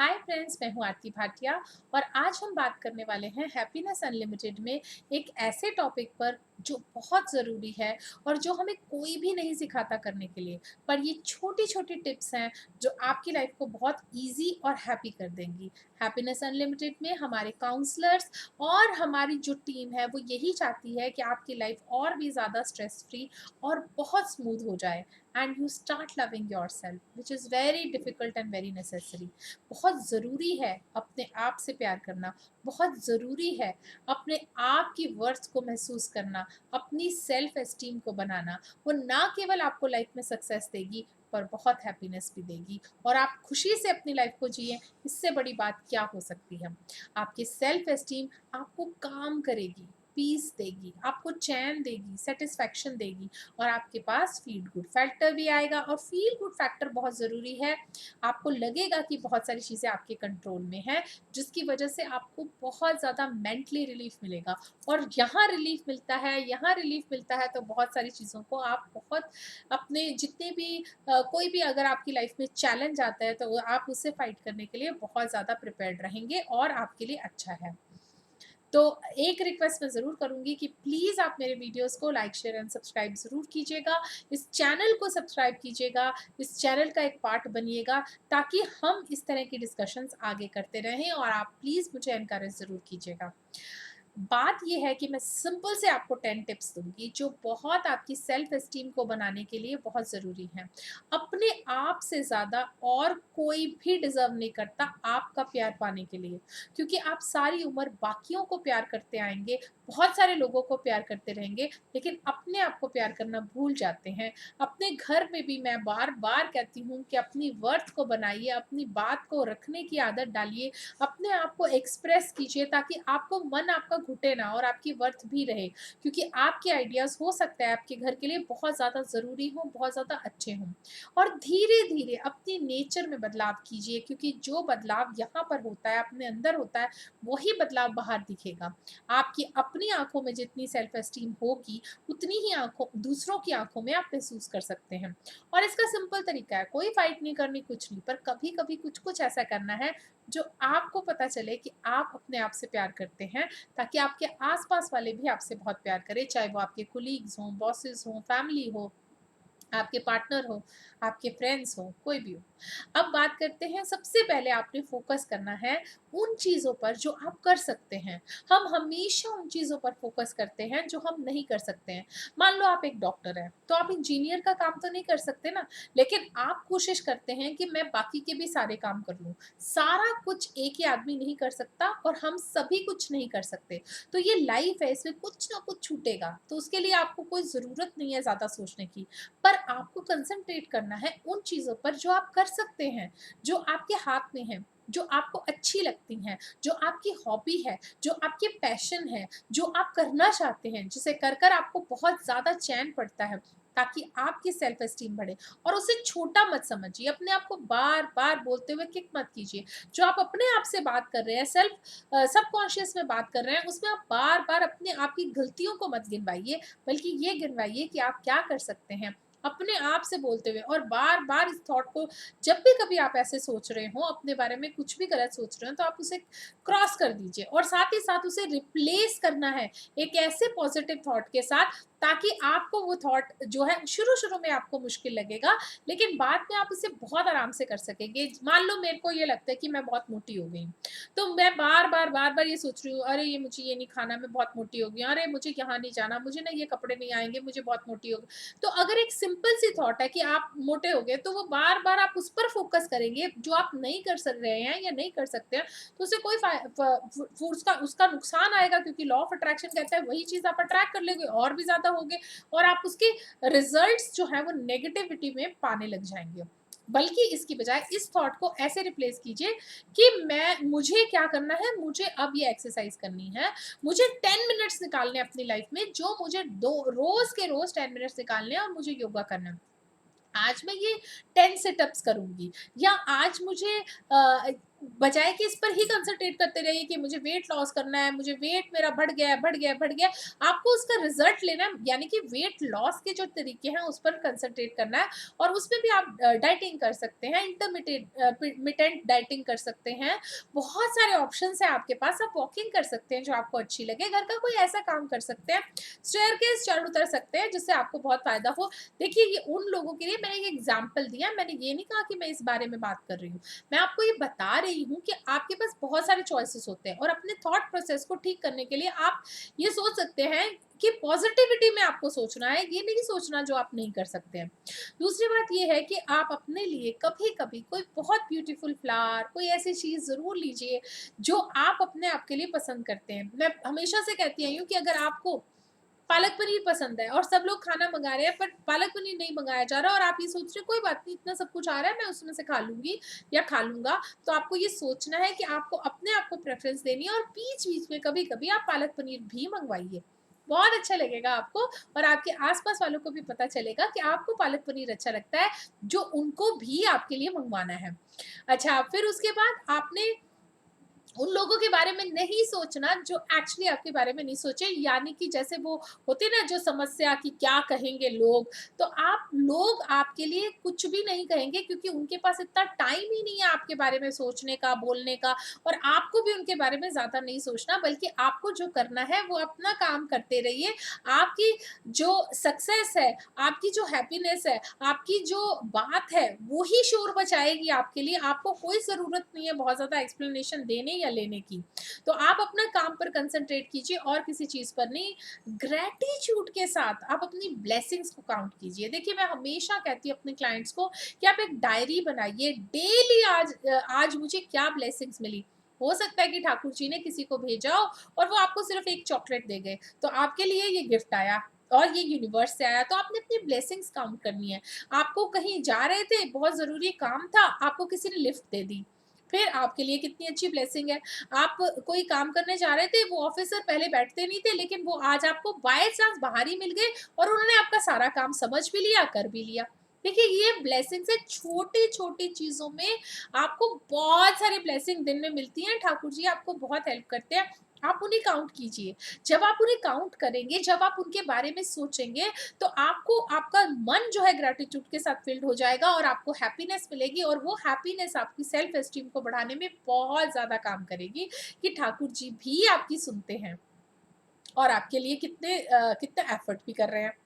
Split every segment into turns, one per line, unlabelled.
Hi friends, मैं हूँ आरती भाटिया और आज हम बात करने वाले हैं हैप्पीनेस अनलिमिटेड में एक ऐसे टॉपिक पर जो बहुत ज़रूरी है और जो हमें कोई भी नहीं सिखाता करने के लिए। पर ये छोटी छोटी टिप्स हैं जो आपकी लाइफ को बहुत इजी और हैप्पी कर देंगी। हैप्पीनेस अनलिमिटेड में हमारे काउंसलर्स और हमारी जो टीम है वो यही चाहती है कि आपकी लाइफ और भी ज़्यादा स्ट्रेस फ्री और बहुत स्मूथ हो जाए and you start loving your self which is very difficult and very necessary. बहुत ज़रूरी है अपने आप से प्यार करना, बहुत ज़रूरी है अपने आप की वर्थ को महसूस करना, अपनी सेल्फ एस्टीम को बनाना। वो ना केवल आपको लाइफ में सक्सेस देगी पर बहुत हैप्पीनेस भी देगी और आप खुशी से अपनी लाइफ को जिए। इससे बड़ी बात क्या हो सकती है। आपकी सेल्फ एस्टीम आपको काम करेगी, पीस देगी, आपको चैन देगी, सेटिस्फैक्शन देगी और आपके पास फील गुड फैक्टर भी आएगा। और फील गुड फैक्टर बहुत ज़रूरी है। आपको लगेगा कि बहुत सारी चीज़ें आपके कंट्रोल में हैं, जिसकी वजह से आपको बहुत ज़्यादा मेंटली रिलीफ मिलेगा। और यहाँ रिलीफ मिलता है तो बहुत सारी चीज़ों को आप बहुत अपने जितने भी कोई भी अगर आपकी लाइफ में चैलेंज आता है तो आप उससे फाइट करने के लिए बहुत ज़्यादा प्रिपेयर्ड रहेंगे और आपके लिए अच्छा है। तो एक रिक्वेस्ट मैं ज़रूर करूँगी कि प्लीज़ आप मेरे वीडियोस को लाइक, शेयर एंड सब्सक्राइब ज़रूर कीजिएगा। इस चैनल को सब्सक्राइब कीजिएगा, इस चैनल का एक पार्ट बनिएगा ताकि हम इस तरह की डिस्कशंस आगे करते रहें और आप प्लीज़ मुझे एनकरेज ज़रूर कीजिएगा। बात ये है कि मैं सिंपल से आपको 10 टिप्स दूँगी जो बहुत आपकी सेल्फ एस्टीम को बनाने के लिए बहुत ज़रूरी हैं। अपने आप से ज़्यादा और कोई भी डिज़र्व नहीं करता आपका प्यार पाने के लिए, क्योंकि आप सारी उम्र बाकियों को प्यार करते आएँगे, बहुत सारे लोगों को प्यार करते रहेंगे, लेकिन अपने आप को प्यार करना भूल जाते हैं। अपने घर में भी मैं बार-बार कहती हूँ कि अपनी वर्थ को बनाइए, अपनी बात को रखने की आदत डालिए, अपने आप को एक्सप्रेस कीजिए ताकि आपको मन आपका घुटे ना और आपकी वर्थ भी रहे। क्योंकि आपके आइडियाज़ हो सकता है आपके घर के लिए बहुत ज़्यादा ज़रूरी हों, बहुत ज़्यादा अच्छे हों। और धीरे-धीरे अपनी नेचर में बदलाव कीजिए, क्योंकि जो बदलाव यहाँ पर होता है, अपने अंदर होता है, वही बदलाव बाहर दिखेगा। आपकी अपनी आँखों में जितनी सेल्फ एस्टीम होगी, उतनी ही आँखों दूसरों की आँखों में आप महसूस कर सकते हैं। और इसका सिंपल तरीका है, कोई फाइट नहीं करनी, कुछ नहीं, पर कभी-कभी कुछ-कुछ ऐसा करना है जो आपको पता चले कि आप अपने आप से प्यार करते हैं, ताकि आपके आस-पास वाले भी आपसे बहुत प्यार करें, चाहे वो आपके कोलीग्स हों, बॉसेस हों, फैमिली हो, आपके पार्टनर हो, आपके फ्रेंड्स हो, कोई भी हो। अब बात करते हैं, सबसे पहले आपने फ़ोकस करना है उन चीज़ों पर जो आप कर सकते हैं। हम हमेशा उन चीज़ों पर फ़ोकस करते हैं जो हम नहीं कर सकते हैं। मान लो आप एक डॉक्टर हैं, तो आप इंजीनियर का काम तो नहीं कर सकते ना, लेकिन आप कोशिश करते हैं कि मैं बाकी के भी सारे काम कर लूँ। सारा कुछ एक ही आदमी नहीं कर सकता और हम सभी कुछ नहीं कर सकते। तो ये लाइफ़ है, इसमें कुछ ना कुछ छूटेगा, तो उसके लिए आपको कोई ज़रूरत नहीं है ज़्यादा सोचने की। पर आपको कंसंट्रेट करना है उन चीज़ों पर जो आप कर सकते हैं, जो आपके हाथ में हैं, जो आपको अच्छी लगती हैं, जो आपकी हॉबी है, जो आपके पैशन है, जो आप करना चाहते हैं, जिसे कर कर आपको बहुत ज़्यादा चैन पड़ता है, ताकि आपकी सेल्फ एस्टीम बढ़े। और उसे छोटा मत समझिए, अपने आप को बार-बार बोलते हुए किक मत कीजिए। जो आप अपने आप से बात कर रहे हैं, सबकॉन्शियस में बात कर रहे हैं, उसमें आप बार-बार अपने आप की गलतियों को मत गिनवाइए, बल्कि ये गिनवाइए कि आप क्या कर सकते हैं। अपने आप से बोलते हुए और बार-बार इस थॉट को, जब भी कभी आप ऐसे सोच रहे हो, अपने बारे में कुछ भी गलत सोच रहे हो, तो आप उसे क्रॉस कर दीजिए और साथ ही साथ उसे रिप्लेस करना है एक ऐसे पॉजिटिव थॉट के साथ, ताकि आपको वो थॉट जो है शुरू-शुरू में आपको मुश्किल लगेगा, लेकिन बाद में आप उसे बहुत आराम से कर सकेंगे। मान लो मेरे को ये लगता है कि मैं बहुत मोटी हो गई हूँ, तो मैं बार-बार ये सोच रही हूँ, अरे ये मुझे ये नहीं खाना, मैं बहुत मोटी हो गई हूँ, अरे मुझे यहाँ नहीं जाना, मुझे ना ये कपड़े नहीं आएँगे, मुझे बहुत मोटी हो गई। तो अगर एक सिंपल सी थॉट है कि आप मोटे हो गए, तो वो बार-बार आप उस पर फ़ोकस करेंगे, जो आप नहीं कर सक रहे हैं या नहीं कर सकते हैं, तो उससे कोई फ़ाय फ फ फ उसका उसका नुकसान आएगा, क्योंकि लॉ ऑफ अट्रैक्शन कहता है वही चीज़ आप अट्रैक्ट कर लोगे और भी ज़्यादा होगे और आप उसके रिज़ल्ट्स जो हैं वो नेगेटिविटी में पाने लग जाएँगे। बल्कि इसकी बजाय इस थॉट को ऐसे रिप्लेस कीजिए कि मुझे क्या करना है, मुझे अब ये एक्सरसाइज़ करनी है, मुझे 10 मिनट्स निकालने हैं अपनी लाइफ में, जो मुझे दो रोज़ के रोज़ 10 मिनट्स निकालने हैं और मुझे योगा करना है। आज मैं ये 10 सिटअप्स करूँगी, या आज मुझे बजाए कि इस पर ही कंसंट्रेट करते रहिए कि मुझे वेट लॉस करना है, मुझे वेट मेरा बढ़ गया है, बढ़ गया है, बढ़ गया है। आपको उसका रिज़ल्ट लेना है, यानी कि वेट लॉस के जो तरीके हैं उस पर कंसंट्रेट करना है और उसमें भी आप डाइटिंग कर सकते हैं, मिटेंट डाइटिंग कर सकते हैं। बहुत सारे ऑप्शंस हैं आपके पास, आप वॉकिंग कर सकते हैं जो आपको अच्छी लगे, घर का कोई ऐसा काम कर सकते हैं, स्टेयरकेस चढ़ उतर सकते हैं जिससे आपको बहुत फ़ायदा हो। देखिए ये उन लोगों के लिए मैंने एक एग्ज़ाम्पल दिया, मैंने ये नहीं कहा कि मैं इस बारे में बात कर रही हूँ। मैं आपको ये बता रही हूँ कि आपके पास बहुत सारे चॉइसेस होते हैं और अपने थॉट प्रोसेस को ठीक करने के लिए आप ये सोच सकते हैं कि पॉजिटिविटी में आपको सोचना है, ये नहीं सोचना जो आप नहीं कर सकते हैं। दूसरी बात ये है कि आप अपने लिए कभी-कभी कोई बहुत ब्यूटीफुल फ्लावर, कोई ऐसी चीज़ ज़रूर लीजिए जो आप अपने आप के लिए पसंद करते हैं। मैं हमेशा से कहती आई हूँ कि अगर आपको पालक पनीर पसंद है और सब लोग खाना मँगा रहे हैं पर पालक पनीर नहीं मँगाया जा रहा और आप ये सोच रहे हो कोई बात नहीं इतना सब कुछ आ रहा है मैं उसमें से खा लूँगी या खा लूँगा। तो आपको ये सोचना है कि आपको अपने आप को प्रेफ़रेंस देनी है और बीच-बीच में कभी-कभी आप पालक पनीर भी मँगवाइए। बहुत अच्छा लगेगा आपको और आपके आस-पास वालों को भी पता चलेगा कि आपको पालक पनीर अच्छा लगता है, जो उनको भी आपके लिए मँगवाना है। अच्छा, फिर उसके बाद आपने उन लोगों के बारे में नहीं सोचना जो एक्चुअली आपके बारे में नहीं सोचे, यानी कि जैसे वो होते ना जो समस्या कि क्या कहेंगे लोग, तो आप लोग आपके लिए कुछ भी नहीं कहेंगे क्योंकि उनके पास इतना टाइम ही नहीं है आपके बारे में सोचने का, बोलने का और आपको भी उनके बारे में ज़्यादा नहीं सोचना बल्कि आपको जो करना है वो अपना काम करते रहिए। आपकी जो सक्सेस है, आपकी जो हैप्पीनेस है, आपकी जो बात है, वो ही शोर मचाएगी आपके लिए। आपको कोई ज़रूरत नहीं है बहुत ज़्यादा एक्सप्लेनेशन देने या लेने की। तो आप अपना काम पर कंसंट्रेट कीजिए और किसी चीज़ पर नहीं। ग्रैटिट्यूड के साथ आप अपनी ब्लेसिंग्स को काउंट कीजिए। देखिए, मैं हमेशा कहती हूँ अपने क्लाइंट्स को कि आप एक डायरी बनाइए, डेली आज मुझे क्या ब्लेसिंग्स मिली। हो सकता है कि ठाकुर जी ने किसी को भेजा हो और वो आपको सिर्फ़ एक चॉकलेट दे गए, तो आपके लिए ये गिफ्ट आया और ये यूनिवर्स से आया, तो आपने अपनी ब्लेसिंग्स काउंट करनी है। आपको कहीं जा रहे थे, बहुत ज़रूरी काम था, आपको किसी ने लिफ्ट दे दी। फिर आपके लिए कितनी अच्छी ब्लेसिंग है। आप कोई काम करने जा रहे थे, वो ऑफ़िसर पहले बैठते नहीं थे, लेकिन वो आज आपको बाय चांस बाहर ही मिल गए और उन्होंने आपका सारा काम समझ भी लिया, कर भी लिया। देखिए, ये ब्लेसिंग्स है, छोटी-छोटी चीज़ों में आपको बहुत सारी ब्लेसिंग दिन में मिलती हैं। ठाकुर जी आपको बहुत हेल्प करते हैं, आप उन्हें काउंट कीजिए। जब आप उन्हें काउंट करेंगे, जब आप उनके बारे में सोचेंगे, तो आपको आपका मन जो है ग्रैटिट्यूड के साथ फ़िल्ड हो जाएगा और आपको हैप्पीनेस मिलेगी और वो हैप्पीनेस आपकी सेल्फ एस्टीम को बढ़ाने में बहुत ज़्यादा काम करेगी कि ठाकुर जी भी आपकी सुनते हैं और आपके लिए कितना एफ़र्ट भी कर रहे हैं।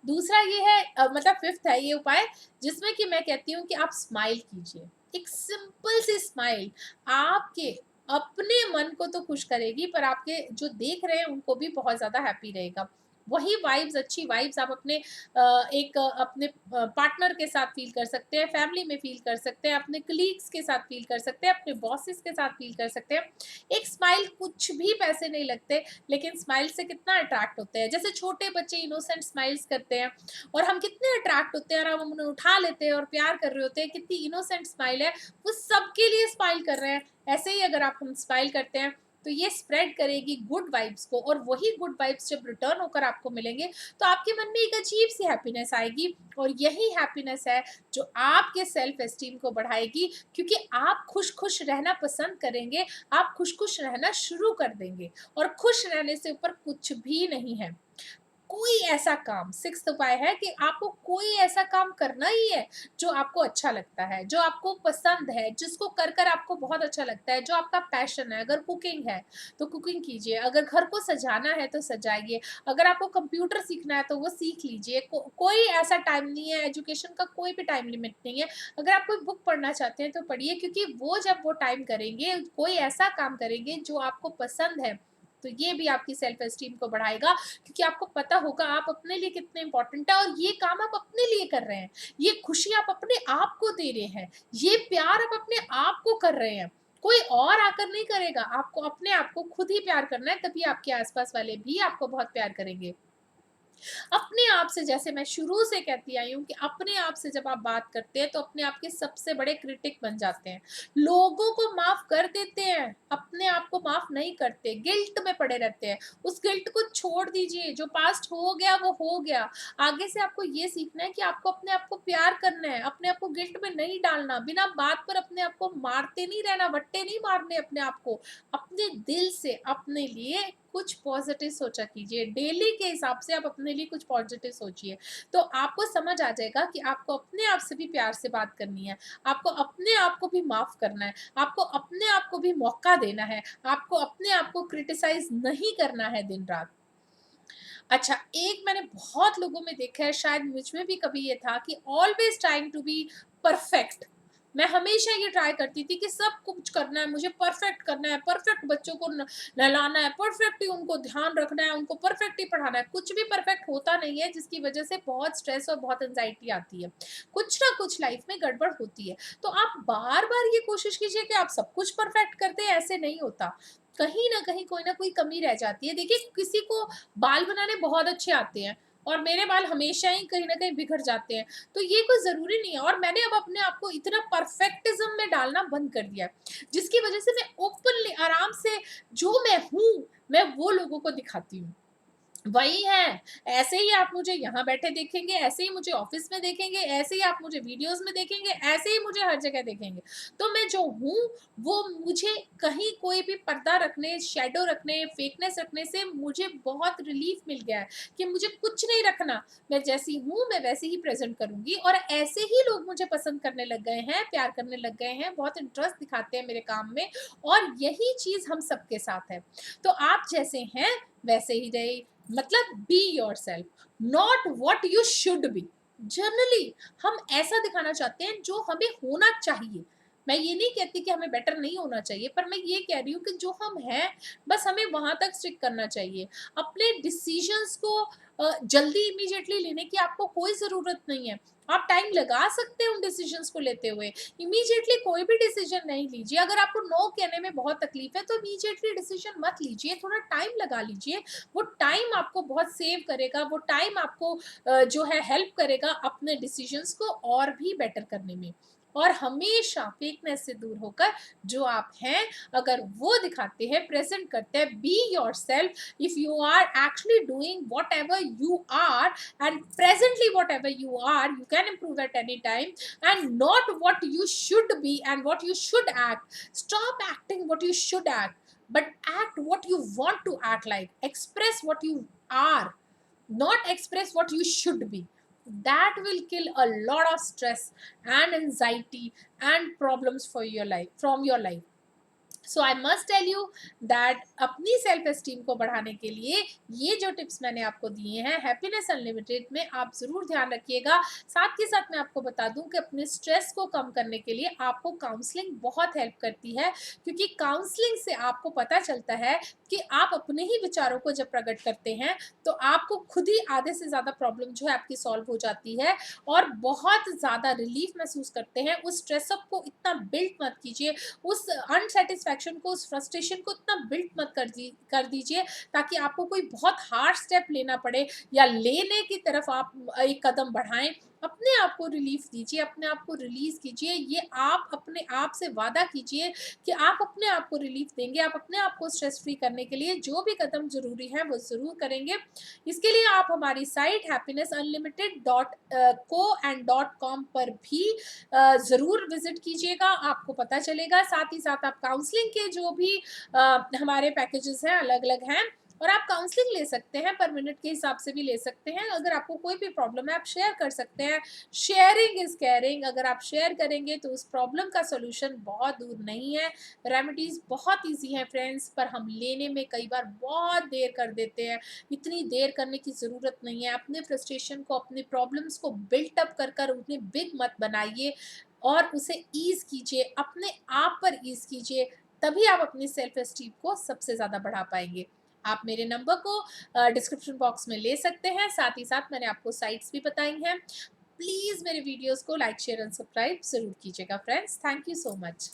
दूसरा ये है मतलब 5th है ये उपाय जिसमें कि मैं कहती हूँ कि आप स्माइल कीजिए। एक सिंपल सी स्माइल आपके अपने मन को तो खुश करेगी पर आपके जो देख रहे हैं उनको भी बहुत ज़्यादा हैप्पी रहेगा। वही वाइब्स अच्छी वाइब्स आप अपने अपने पार्टनर के साथ फ़ील कर सकते हैं, फैमिली में फ़ील कर सकते हैं, अपने कलीग्स के साथ फ़ील कर सकते हैं, अपने बॉसेस के साथ फ़ील कर सकते हैं। एक स्माइल कुछ भी पैसे नहीं लगते लेकिन स्माइल से कितना अट्रैक्ट होते हैं। जैसे छोटे बच्चे इनोसेंट स्माइल्स करते हैं और हम कितने अट्रैक्ट होते हैं और हम उन्हें उठा लेते हैं और प्यार कर रहे होते हैं, कितनी इनोसेंट स्माइल है, वो सबके लिए स्माइल कर रहे हैं। ऐसे ही अगर आप हम स्माइल करते हैं, तो ये स्प्रेड करेगी गुड वाइब्स को और वही गुड वाइब्स जब रिटर्न होकर आपको मिलेंगे, तो आपके मन में एक अजीब-सी हैप्पीनेस आएगी और यही हैप्पीनेस है जो आपके सेल्फ एस्टीम को बढ़ाएगी क्योंकि आप खुश-खुश रहना पसंद करेंगे, आप खुश-खुश रहना शुरू कर देंगे और खुश रहने से ऊपर कुछ भी नहीं है। कोई ऐसा काम 6th उपाय है कि आपको कोई ऐसा काम करना ही है, जो आपको अच्छा लगता है, जो आपको पसंद है, जिसको कर कर आपको बहुत अच्छा लगता है, जो आपका पैशन है। अगर कुकिंग है, तो कुकिंग कीजिए, अगर घर को सजाना है, तो सजाइए, अगर आपको कंप्यूटर सीखना है, तो वो सीख लीजिए। कोई ऐसा टाइम नहीं है, एजुकेशन का कोई भी टाइम लिमिट नहीं है। अगर आप कोई बुक पढ़ना चाहते हैं, तो पढ़िए क्योंकि वो जब वो टाइम करेंगे, कोई ऐसा काम करेंगे जो आपको पसंद है, तो ये भी आपकी सेल्फ एस्टीम को बढ़ाएगा क्योंकि आपको पता होगा आप अपने लिए कितने इम्पोर्टेंट है और ये काम आप अपने लिए कर रहे हैं। ये खुशी आप अपने आप को दे रहे हैं। ये प्यार आप अपने आप को कर रहे हैं। कोई और आकर नहीं करेगा। आपको अपने आप को खुद ही प्यार करना है, तभी आपके आस-पास वाले भी आपको बहुत प्यार करेंगे। अपने आप से, जैसे मैं शुरू से कहती आई हूँ कि अपने आप से जब आप बात करते हैं तो अपने आप के सबसे बड़े क्रिटिक बन जाते हैं। लोगों को माफ़ कर देते हैं, अपने आप को माफ़ नहीं करते, गिल्ट में पड़े रहते हैं। उस गिल्ट को छोड़ दीजिए, जो पास्ट हो गया वो हो गया। आगे से आपको ये सीखना है कि आपको अपने आप को प्यार करना है, अपने आप को गिल्ट में नहीं डालना, बिना बात पर अपने आप को मारते नहीं रहना, वट्टे नहीं मारने अपने आप को। अपने दिल से अपने लिए कुछ पॉजिटिव सोचा कीजिए, डेली के हिसाब से आप अपने लिए कुछ पॉजिटिव सोचिए, तो आपको समझ आ जाएगा कि आपको अपने आप से भी प्यार से बात करनी है, आपको अपने आप को भी माफ़ करना है, आपको अपने आप को भी मौका देना है, आपको अपने आप को क्रिटिसाइज़ नहीं करना है दिन-रात। अच्छा, एक मैंने बहुत लोगों में देखा है, शायद मुझ में भी कभी ये था कि always trying to be perfect. मैं हमेशा ये ट्राई करती थी कि सब कुछ करना है, मुझे परफेक्ट करना है, परफेक्ट बच्चों को न नहलाना है, परफेक्ट ही उनको ध्यान रखना है, उनको परफेक्ट ही पढ़ाना है। कुछ भी परफेक्ट होता नहीं है, जिसकी वज़ह से बहुत स्ट्रेस और बहुत एंग्ज़ायटी आती है। कुछ ना कुछ लाइफ़ में गड़बड़ होती है। तो आप बार-बार ये कोशिश कीजिए कि आप सब कुछ परफेक्ट कर दें, ऐसे नहीं होता। कहीं न कहीं कोई न कोई कमी रह जाती है। देखिए, किसी को बाल बनाने बहुत अच्छे आते हैं और मेरे बाल हमेशा ही कहीं न कहीं बिखर जाते हैं। तो ये कोई ज़रूरी नहीं है, और मैंने अब अपने आप को इतना परफेक्टिज़्म में डालना बंद कर दिया है, जिसकी वज़ह से मैं ओपनली आराम से जो मैं हूँ, मैं वो लोगों को दिखाती हूँ। वही है, ऐसे ही आप मुझे यहाँ बैठे देखेंगे, ऐसे ही मुझे ऑफ़िस में देखेंगे, ऐसे ही आप मुझे वीडियोज़ में देखेंगे, ऐसे ही मुझे हर जगह देखेंगे। तो मैं जो हूँ, वो मुझे कहीं कोई भी पर्दा रखने, शैडो रखने, फेकनेस रखने से मुझे बहुत रिलीफ़ मिल गया है कि मुझे कुछ नहीं रखना। मैं जैसी हूँ, मैं वैसे ही प्रेज़ेंट करूँगी, और ऐसे ही लोग मुझे पसंद करने लग गए हैं, प्यार करने लग गए हैं, बहुत इंटरेस्ट दिखाते हैं मेरे काम में, और यही चीज़ हम सबके साथ है। तो आप जैसे हैं, वैसे ही रहिए, मतलब be yourself, not what you should be. Generally हम ऐसा दिखाना चाहते हैं जो हमें होना चाहिए। मैं ये नहीं कहती कि हमें बेटर नहीं होना चाहिए, पर मैं ये कह रही हूँ कि जो हम हैं, बस हमें वहां तक स्टिक करना चाहिए। अपने डिसीजंस को जल्दी इमीडिएटली लेने की आपको कोई ज़रूरत नहीं है। आप टाइम लगा सकते हैं उन डिसीजंस को लेते हुए। इमीडिएटली कोई भी डिसीजन नहीं लीजिए। अगर आपको नो कहने में बहुत तकलीफ है, तो इमीडिएटली डिसीजन मत लीजिए, थोड़ा टाइम लगा लीजिए। वो टाइम आपको बहुत सेव करेगा, वो टाइम आपको जो है हेल्प करेगा अपने डिसीजंस को और भी बेटर करने में। और हमेशा फेकनेस से दूर होकर जो आप हैं, अगर वो दिखाते हैं, प्रेज़ेंट करते हैं, be yourself. If you are actually doing whatever you are, and presently whatever you are, you can improve at any time, and not what you should be and what you should act. Stop acting what you should act, but act what you want to act like. Express what you are, not express what you should be. That will kill a lot of stress and anxiety and problems for your life, from your life. So I must tell you that अपनी self esteem को बढ़ाने के लिए ये जो tips मैंने आपको दिए हैं हैप्पीनेस अनलिमिटेड में, आप ज़रूर ध्यान रखिएगा। साथ ही साथ मैं आपको बता दूं कि अपने स्ट्रेस को कम करने के लिए आपको काउंसलिंग बहुत हेल्प करती है, क्योंकि काउंसलिंग से आपको पता चलता है कि आप अपने ही विचारों को जब प्रकट करते हैं, तो आपको खुद ही आधे से ज़्यादा प्रॉब्लम जो है आपकी सॉल्व हो जाती है, और बहुत ज़्यादा रिलीफ महसूस करते हैं। उस स्ट्रेसअप को इतना बिल्ट मत कीजिए, उस अनसैटिस्फैक्शन को, उस फ्रस्ट्रेशन को इतना बिल्ट मत कर दीजिए, ताकि आपको कोई बहुत हार्ड स्टेप लेना पड़े या लेने की तरफ आप एक कदम बढ़ाएं। अपने आप को रिलीफ दीजिए, अपने आप को रिलीज कीजिए। ये आप अपने आप से वादा कीजिए कि आप अपने आप को रिलीफ देंगे, आप अपने आप को स्ट्रेस फ्री करने के लिए जो भी कदम ज़रूरी है वो ज़रूर करेंगे। इसके लिए आप हमारी साइट happiness_unlimited.co&.com पर भी ज़रूर विज़िट कीजिएगा, आपको पता चलेगा। साथ ही साथ आप काउंसलिंग के जो भी हमारे पैकेजेस हैं, अलग-अलग हैं, और आप काउंसलिंग ले सकते हैं, पर मिनट के हिसाब से भी ले सकते हैं। अगर आपको कोई भी प्रॉब्लम है, आप शेयर कर सकते हैं। Sharing is caring. अगर आप शेयर करेंगे तो उस प्रॉब्लम का सॉल्यूशन बहुत दूर नहीं है। रेमेडीज़ बहुत ईज़ी हैं फ्रेंड्स, पर हम लेने में कई बार बहुत देर कर देते हैं। इतनी देर करने की ज़रूरत नहीं है। अपने फ्रस्ट्रेशन को, अपने प्रॉब्लम्स को बिल्ट अप कर उन्हें बिग मत बनाइए, और उसे ईज़ कीजिए, अपने आप पर ईज़ कीजिए, तभी आप अपनी सेल्फ एस्टीम को सबसे ज़्यादा बढ़ा पाएँगे। आप मेरे नंबर को डिस्क्रिप्शन बॉक्स में ले सकते हैं, साथ ही साथ मैंने आपको साइट्स भी बताई हैं। प्लीज़ मेरे वीडियोज़ को लाइक, शेयर एंड सब्सक्राइब ज़रूर कीजिएगा friends. Thank you so much.